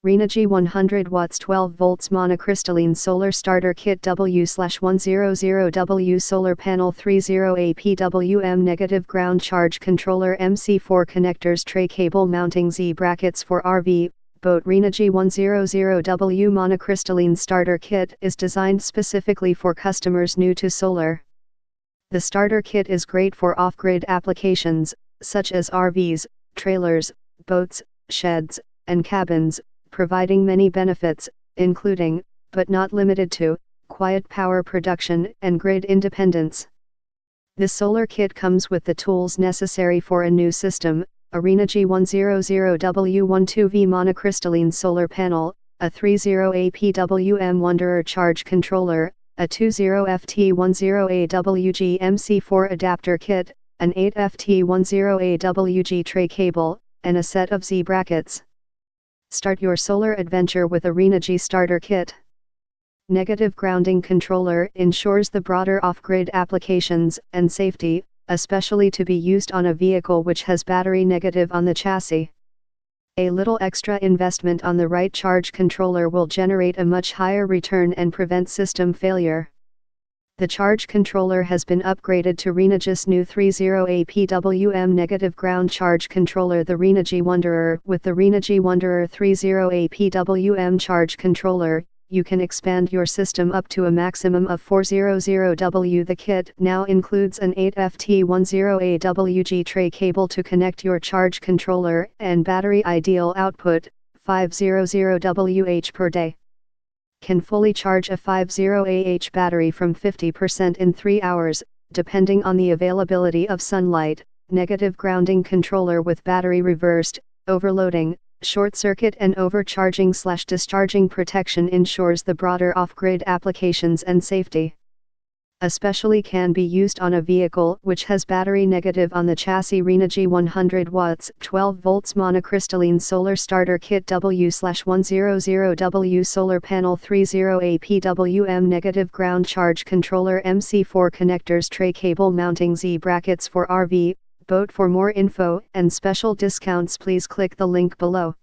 Renogy 100 watts 12 volts Monocrystalline Solar Starter Kit W/100W Solar Panel 30A PWM NegativeGround Charge Controller MC4 Connectors Tray Cable Mounting Z Brackets for RV, Boat Renogy 100W Monocrystalline Starter Kit is designed specifically for customers new to solar. The starter kit is great for off-grid applications, such as RVs, trailers, boats, sheds, and cabins, providing many benefits, including, but not limited to, quiet power production and grid independence. This solar kit comes with the tools necessary for a new system: a Renogy 100W12V Monocrystalline Solar Panel, a 30A PWM Wanderer Charge Controller, a 20FT10AWG MC4 Adaptor Kit, an 8FT10AWG tray cable, and a set of Z brackets. Start your solar adventure with a Renogy Starter Kit. Negative grounding controller ensures the broader off-grid applications and safety, especially to be used on a vehicle which has battery negative on the chassis. A little extra investment on the right charge controller will generate a much higher return and prevent system failure. The charge controller has been upgraded to Renogy's new 30A PWM NegativeGround Charge Controller, the Renogy Wanderer. With the Renogy Wanderer 30A PWM Charge Controller, you can expand your system up to a maximum of 400W. The kit now includes an 8FT10AWG tray cable to connect your charge controller and battery ideal output, 500Wh per day. Can fully charge a 50Ah battery from 50% in 3 hours, depending on the availability of sunlight. Negative grounding controller with battery reversed, overloading, short circuit and overcharging/discharging protection ensures the broader off-grid applications and safety. Especially can be used on a vehicle which has battery negative on the chassis. Renogy 100 watts 12 volts Monocrystalline Solar Starter Kit W/100W Solar Panel 30A PWM NegativeGround Charge Controller MC4 Connectors Tray Cable Mounting Z Brackets for RV, Boat. For more info and special discounts, please click the link below.